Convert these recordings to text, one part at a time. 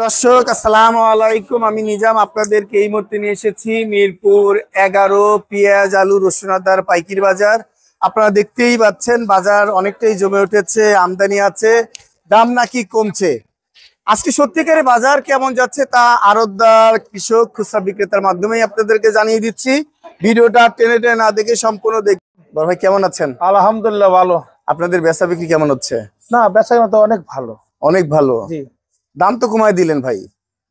দর্শক আসসালামু আলাইকুম, আমি নিজাম আপনাদেরকে এই মুহূর্তে নিয়ে এসেছি মিরপুর 11 পেঁয়াজ আলু রসুন আদার পাইকারি বাজার। আপনারা দেখতেই পাচ্ছেন বাজার অনেকটাই জমে উঠেছে, আমদানি আছে, দাম নাকি কমছে। আজকে সত্যিকারের বাজার কেমন যাচ্ছে তা আড়তদার, কৃষক, খুচরা বিক্রেতার মাধ্যমেই আপনাদেরকে জানিয়ে দিচ্ছি। ভিডিওটা টেনে টেনে না দেখে সম্পূর্ণ বড় ভাই কেমন আছেন? আলহামদুলিল্লাহ ভালো। আপনাদের বেচা বিক্রি কেমন হচ্ছে? না, বেচা তো অনেক ভালো। অনেক ভালো। জি, দাম তো কমায় দিলেন ভাই।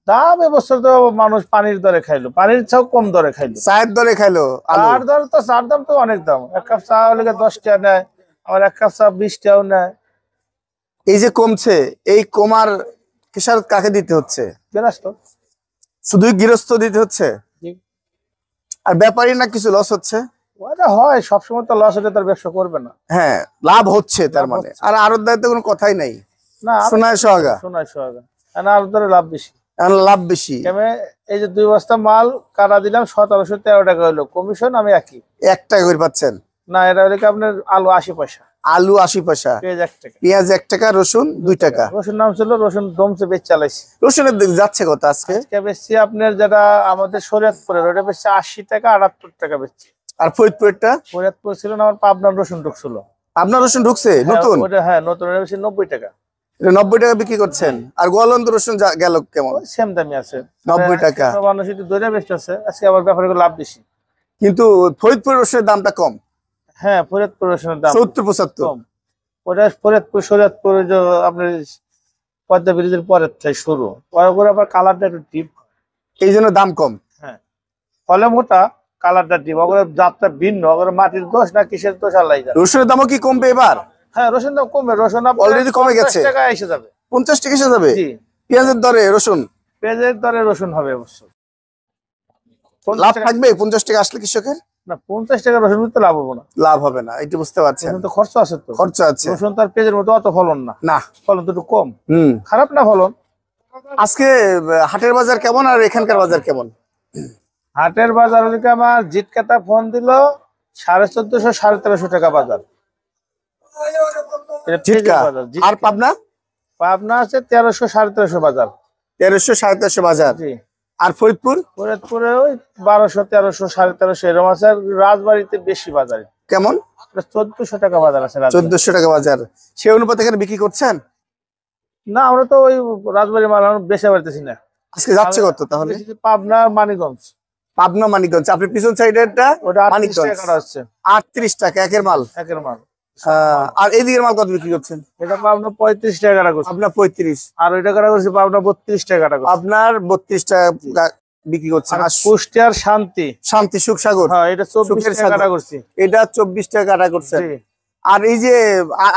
দাম এবছর তো মানুষ পানির দরে খাইলো, পানির চাও কম দরে খাইলো, চায়ের দরে খাইলো। চার দর তো চার দাম তো অনেক দাম। এক কাপ চা হলে 10 টাকা নেয়, আবার এক কাপ চা 20 টাকাও নেয়। এই যে কমছে, এই কমার খেসারত কাকে দিতে হচ্ছে? গৃহস্থ। শুধুই গৃহস্থ দিতে হচ্ছে? জি। আর ব্যাপারী না কিছু লস হচ্ছে? ওটা হয়, সবসময় তো লস হলে তার ব্যবসা করবে না। হ্যাঁ, লাভ হচ্ছে তার মানে। আর আড়তদার তো কোনো কথাই নাই। না, সোনায় সোহাগা। সোনায় সোহাগা। আর দরে লাভ বেশি। লাভ বেশি। এই যে 2 বস্তা মাল কাটা দিলাম 1713 টাকা হলো, কমিশন আমি একই 1 টাকা করে পাচ্ছেন? না, এটা হলে কি আপনার আলু 80 পয়সা, আলু 80 পয়সা, পেঁয়াজ 1 টাকা, পেঁয়াজ 1 টাকা, রসুন 2 টাকা। রসুন নাম ছিল, রসুন দমছে বেচ চালাইছি। রসুনের দিক যাচ্ছে কত আজকে? বেচছি আপনার যেটা আমাদের শরীয়তপুরের, ওটা বেচছে 80 টাকা, 78 টাকা বেচছি। আর ফরিদপুরটা? শরীয়তপুর ছিল না, আমার পাবনার রসুন ঢুকছিল। আপনার রসুন ঢুকছে নতুন? হ্যাঁ, নতুন। এটা বেশি 90 টাকা। 90 টাকা বিক্রি করছেন। আর গোয়ালন্দ রসুন গেল কেমন? সেম দামি আছে, 90 টাকা। মানুষ একটু দইরা বেচতেছে আজকে, আবার ব্যাপারে লাভ বেশি। কিন্তু ফরিদপুর রসুনের দামটা কম। হ্যাঁ, ফরিদপুর রসুনের দাম 70-75 কম। ওটা ফরিদপুর শরীয়তপুর যে আপনার পদ্মা ব্রিজের পরের থেকে শুরু, পরে আবার কালারটা একটু ডিপ, এই জন্য দাম কম। হ্যাঁ, ফলে মোটা, কালারটা ডিপ। ওগুলো জাতটা ভিন্ন, ওগুলো মাটির দোষ না কিসের দোষ আল্লাহ জানে। রসুনের দামও কি কমবে এবার? হ্যাঁ, রসুন দাম কমবে। রসুন অলরেডি কমে গেছে, 50 টাকা এসে যাবে। 50 টাকা এসে যাবে। জি, পেঁয়াজের দরে রসুন, পেঁয়াজের দরে রসুন হবে অবশ্য। লাভ থাকবে 50 টাকা আসলে কৃষকের? না, 50 টাকা রসুন তো লাভ হবে না। লাভ হবে না, এটা বুঝতে পারছেন। রসুন তো খরচ আছে, তো খরচ আছে। রসুন তো আর পেঁয়াজের মতো অত ফলন না। না, ফলন তো একটু কম। খারাপ না ফলন। আজকে হাটের বাজার কেমন আর এখানকার বাজার কেমন? হাটের বাজার হলে আমার জিটকাটা ফোন দিল 1450 1350 টাকা বাজার। আর পাবনা? পাবনা আছে 1300 1350 বাজার। 1300 1350 বাজার। জি। আর ফরিদপুর? ফরিদপুরে ওই 1200 1300 1350 এরকম আছে। আর রাজবাড়িতে বেশি বাজার। কেমন? 1400 টাকা বাজার আছে। 1400 টাকা বাজার। সে অনুপাতে এখানে বিক্রি করছেন? না, আমরা তো ওই রাজবাড়ি মাল বেশি পারতেছি না। আজকে যাচ্ছে কত তাহলে? পাবনা মানিকগঞ্জ। পাবনা মানিকগঞ্জ। আপনি পিছন সাইডেরটা ওটা 38 টাকা হচ্ছে। 38 টাকা একের মাল। একের মাল। আর এইদিকের মাল কত বিক্রি করছেন? এটা পাবনা 35 টাকা কাটা করছে। আপনার 35। আর ওইটা কাটা করছে পাবনা 32 টাকা কাটা করছে। আপনার 32 টাকা বিক্রি করছেন। আর কুষ্টিয়ার শান্তি, শান্তি সুখসাগর, হ্যাঁ, এটা 24 টাকা কাটা করছে। এটা 24 টাকা কাটা করছে। আর এই যে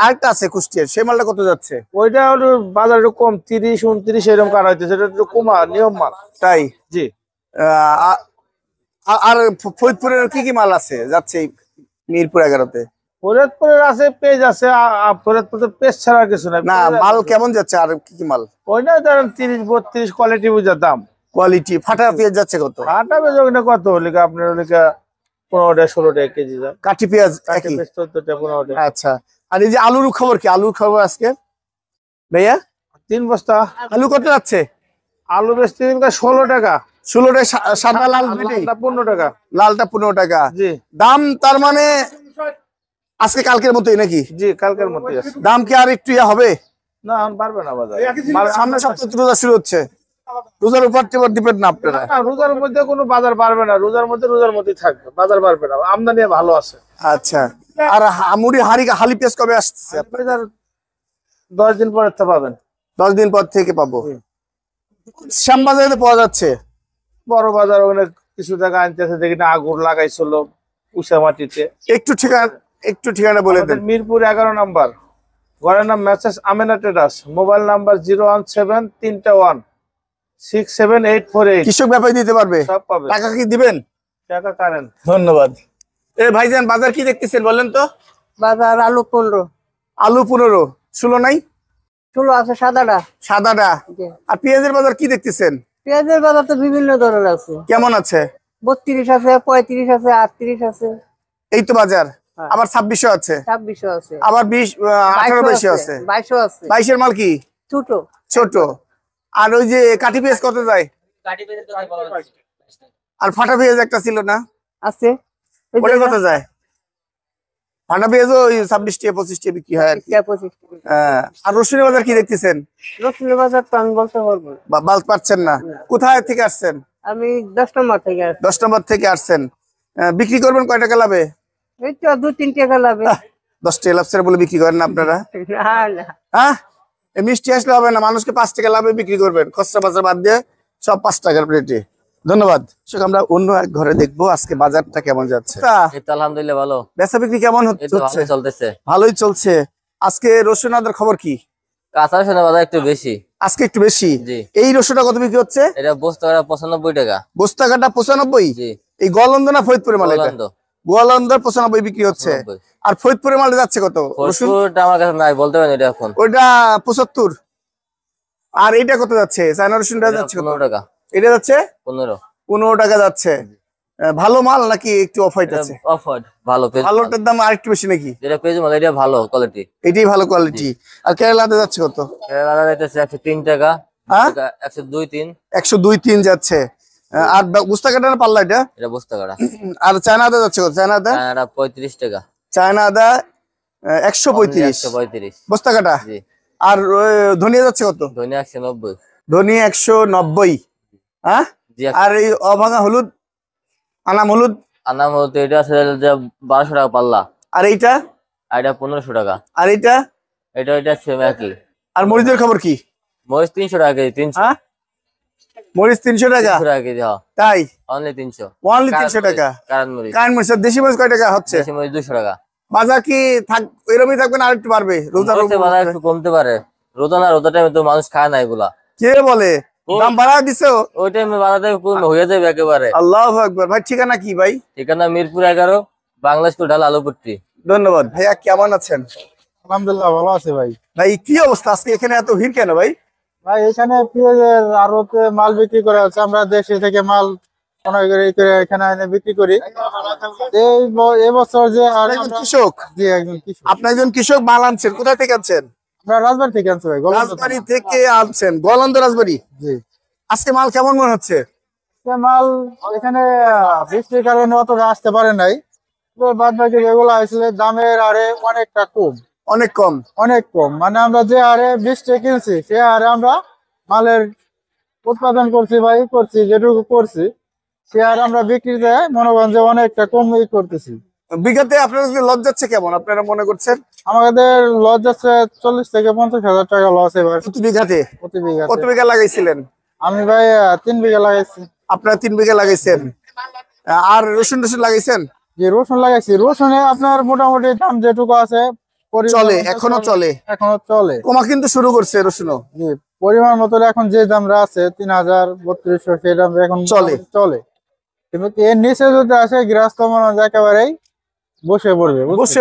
আরেকটা আছে কুষ্টিয়ার, সেই মালটা কত যাচ্ছে? ওইটা হলো বাজার একটু কম, 30 29 এরকম কাটা হইতেছে। এটা একটু কমা নিয়ম মাল। তাই? জি। আর ফরিদপুরের কি কি মাল আছে যাচ্ছে মিরপুর 11-তে? ফরিদপুরের আছে, পেজ আছে। ফরিদপুরের পেজ ছাড়া কিছু নাই। না, মাল কেমন যাচ্ছে আর কি কি মাল? ওই না, ধরেন 30 32 কোয়ালিটি বুঝা দাম। কোয়ালিটি ফাটা পেঁয়াজ যাচ্ছে কত? ফাটা পেজ ওখানে কত হলে আপনার হলে 15 টাকা 16 টাকা কেজি যায়। কাঠি পেঁয়াজ কাঠি পেজ 14 টাকা 15 টাকা। আচ্ছা। আর এই যে আলুর খবর কি? আলুর খবর আজকে ভাইয়া 3 বস্তা আলু কত যাচ্ছে? আলু বেচতে 16 টাকা। 16 টাকা। সাদা লাল দুটোই? 15 টাকা। লালটা 15 টাকা। জি। দাম তার মানে আজকে কালকের মতোই নাকি? জি, কালকের মতোই আছে। দাম কি আর একটু হবে? না, এখন পারবে না বাজার। সামনে সপ্তাহে রোজা শুরু হচ্ছে, রোজার উপর ডিপেন্ড না আপনারা? রোজার মধ্যে কোনো বাজার বাড়বে না। রোজার মধ্যেই থাকবে, বাজার বাড়বে না। আমদানি ভালো আছে। আচ্ছা। আর মুড়ি হালি পেঁয়াজ কবে আসছে? 10 দিন পরে তো পাবেন। 10 দিন পর থেকে পাবো। শ্যামবাজারে পাওয়া যাচ্ছে? বড় বাজার ওখানে কিছু জায়গা আনতেছে, দেখি না আগুন লাগাইছিল উষা মাটিতে। একটু ঠিকানা বলে দেন। মিরপুর 11 নাম্বার, ঘরের নাম message Amena traders, mobile number 017-331-67848। কৃষক ব্যাপারী দিতে পারবে? সব পাবে। টাকা কি দিবেন? টাকা কারেন্ট। ধন্যবাদ। ভাইজান বাজার কি দেখতেছেন বলেন তো? বাজার আলু 15। আলু 15। ষোলো নাই? 16 আছে সাদাটা। সাদাটা। আর পেঁয়াজের বাজার কি দেখতেছেন? পেঁয়াজের বাজার তো বিভিন্ন ধরনের আছে। কেমন আছে? 32 আছে, 35 আছে, 38 আছে। এই তো বাজার। আবার 2600 আছে, 2600 আছে, আবার 18 বেশি আছে, 2200 আছে। 22 এর মাল কি? ছোট ছোট। আর ওই যে কাঠি পেঁয়াজ কত যায়? আর ফাটা পেঁয়াজ একটা ছিল না, আছে ওই যে ওটা কত যায়? ফাটা পেঁয়াজ ওই 26 টাকা 25 টাকা বিক্রি হয় আর কি। 25 টাকা। হ্যাঁ, আর রসুনের বাজার কি দেখতেছেন? রসুনের বাজার তো আমি বলতে পারবো না। বাল পাচ্ছেন না, কোথায় থেকে আসছেন? আমি 10 নম্বর থেকে আসছি। 10 নম্বর থেকে আসছেন। বিক্রি করবেন কয় টাকা লাভে? এই তো 2-3 টাকা লাভে। 10 টাকা লাভ বলে বিক্রি করেন না আপনারা? না না, হ্যাঁ, এই মিষ্টি আসলে হবে না, মানুষকে 5 টাকা লাভে বিক্রি করবেন, খুচরা বাজার বাদ দিয়ে সব 5 টাকার প্লেটে। ধন্যবাদ। আমরা অন্য এক ঘরে দেখবো আজকে বাজারটা কেমন যাচ্ছে। এই তো আলহামদুলিল্লাহ ভালো। বেচা বিক্রি কেমন এই তো হচ্ছে? ভালো চলতেছে। ভালোই চলছে। আজকে রসুন আদার খবর কি? কাঁচা রসুনের বাজার একটু বেশি। আজকে একটু বেশি। জি। এই রসুনটা কত বিক্রি হচ্ছে? এটা বস্তা কাটা 95 টাকা। বস্তা কাটা 95? জি। এই গোয়ালন্দ না ফরিদপুরের মাল? এটা গোয়ালন্দ। গোয়ালন্দার 95 বিক্রি হচ্ছে। 95। আর ফরিদপুরের মালটা যাচ্ছে কত? রসুন ফরিদপুরটা আমার কাছে নাই, বলতে পারেন এটা এখন। ওইটা 75। আর এটা কত যাচ্ছে? চায়না রসুনটা যাচ্ছে কত? 15 টাকা। এটা যাচ্ছে 15 টাকা যাচ্ছে। ভালো মাল নাকি একটু অফ হোয়াইট আছে? অফার ভালো পেজ। ভালোটার দাম আরেকটু বেশি নাকি? যেটা পেজ মাল এটা ভালো কোয়ালিটি। এটাই ভালো কোয়ালিটি। আর কেরালাতে যাচ্ছে কত? এর বাজার যাইতেছে 103 টাকা। হ্যাঁ? 102-3। 102-3 যাচ্ছে। আর বস্তা কাটা না পাল্লা এটা? এটা বস্তা কাটা। আর চায়না আদা যাচ্ছে কত? চায়না আদা? এটা 35 টাকা। চায়না আদা 135 135। বস্তা কাটা। জি। আর ধনিয়া যাচ্ছে কত? ধনিয়া 190। ধনিয়া 190। হ্যাঁ। জি। আর এই অভাঙা হলুদ, আনাম হলুদ? আনাম হতে এটা আছে যে 1200 টাকা পাল্লা। আর এইটা? আর এটা 1500 টাকা। আর এইটা? এটা সেম একই। আর মরিচের খবর কি? মরিচ 300 টাকা কেজি। 300 হ্যাঁ, মরিচ 300 টাকা? 300 টাকা কেজি। হ্যাঁ, তাই? অনলি 300। অনলি 300 টাকা? কারণ মরিচ। কারণ মরিচ। দেশি মরিচ কয় টাকা হচ্ছে? দেশি মরিচ 200 টাকা। বাজার কি এরকমই থাকবে না আরেকটু বাড়বে? রোজার মরিচের বাজার একটু কমতে পারে। রোজা টাইমে তো মানুষ খায় না এগুলা। কে বলে দাম বাড়া দিছো? ওই টাইমে বাজারটা হয়ে যাবে একেবারে। আল্লাহু আকবার। ভাই ঠিকানা কি ভাই? ঠিকানা মিরপুর 11, বাংলাদেশ ঢাল আলুপট্টি। ধন্যবাদ। ভাইয়া কেমন আছেন? আলহামদুলিল্লাহ ভালো আছে ভাই। ভাই কি অবস্থা আজকে এখানে এত ভিড় কেন ভাই? ভাই এখানে পেঁয়াজের আড়তে মাল বিক্রি করা হচ্ছে, আমরা দেশে থেকে মাল করে এখানে এনে বিক্রি করি। এবছর যে আর একজন কৃষক? জি একজন কৃষক। আপনি একজন কৃষক, মাল আনছেন কোথায় থেকে আনছেন? আমরা রাজবাড়ি থেকে আনছি ভাই। রাজবাড়ি থেকে আনছেন? গোয়ালন্দ রাজবাড়ি। জি। আজকে মাল কেমন মনে হচ্ছে? মাল এখানে বৃষ্টির কারণে অতটা আসতে পারে নাই, বাদ বাকি যেগুলো আসলে দামের আরে অনেকটা কম। অনেক কম? অনেক কম, মানে আমরা যে হারে 20 টাকা কিনছি সে হারে আমরা মালের উৎপাদন করছি বা করছি, যেটুকু করছি সে হারে আমরা বিক্রিতে মনে করেন যে অনেকটা কম করতেছি। বিঘাতে আপনাদের লস যাচ্ছে কেমন আপনারা মনে করছেন? আমাদের লস যাচ্ছে 40 থেকে 50 হাজার টাকা লস এবার প্রতি বিঘাতে? প্রতি বিঘা। কত বিঘা লাগাইছিলেন? আমি ভাই 3 বিঘা লাগাইছি। আপনারা 3 বিঘা লাগাইছেন। আর রসুন লাগাইছেন? যে রসুন লাগাইছি, রসুনে আপনার মোটামুটি দাম যেটুকু আছে চলে, এখনো চলে? এখনো চলে। কমা কিন্তু শুরু করছে রসুনও। জি, পরিমাণ মতো এখন যে দামটা আছে 3000-3200 সেই দাম এখন চলে। কিন্তু এর নিচে যদি আসে গৃহস্থ মনে হয় একেবারেই বসে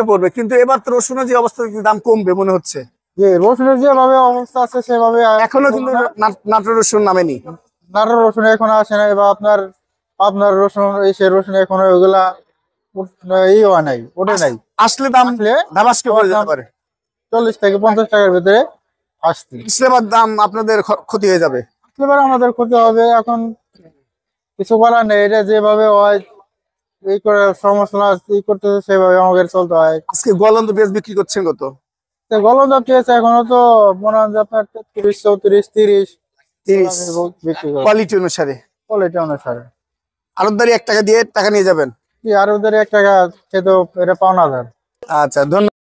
পড়বে। কিন্তু এবার তো রসুনের যে অবস্থা দাম কমবে মনে হচ্ছে। যে রসুনের যেভাবে অবস্থা আছে সেভাবে এখনো কিন্তু নাটোর রসুন নামেনি। নাটোর রসুন এখন আসে নাই, বা আপনার রসুন সে রসুন এখন ওইগুলা ওঠে নাই। আসলে দাম ধামাসকে পড়ে যেতে পারে। 40 থেকে 50 টাকার ভিতরে আসছে। এবার দাম আপনাদের ক্ষতি হয়ে যাবে। এবার আমাদের ক্ষতি হবে, এখন কিছু করার নেই। এটা যেভাবে হয় এই করে সমস্যা করতেছে সেভাবে আমাদের চলতে হয়। আজকে গোয়ালন্দ পেঁয়াজ বিক্রি করছেন কত? গলম পেঁয়াজ এখনো তো মনে হয় আপনার 33, 34, 30 বিক্রি করে কোয়ালিটি অনুসারে। কোয়ালিটি অনুসারে। আড়তদারি 1 টাকা দিয়ে টাকা নিয়ে যাবেন? কি আর ওদের 1 টাকা খেতেও এটা পাওনা যায়। আচ্ছা, ধন্যবাদ।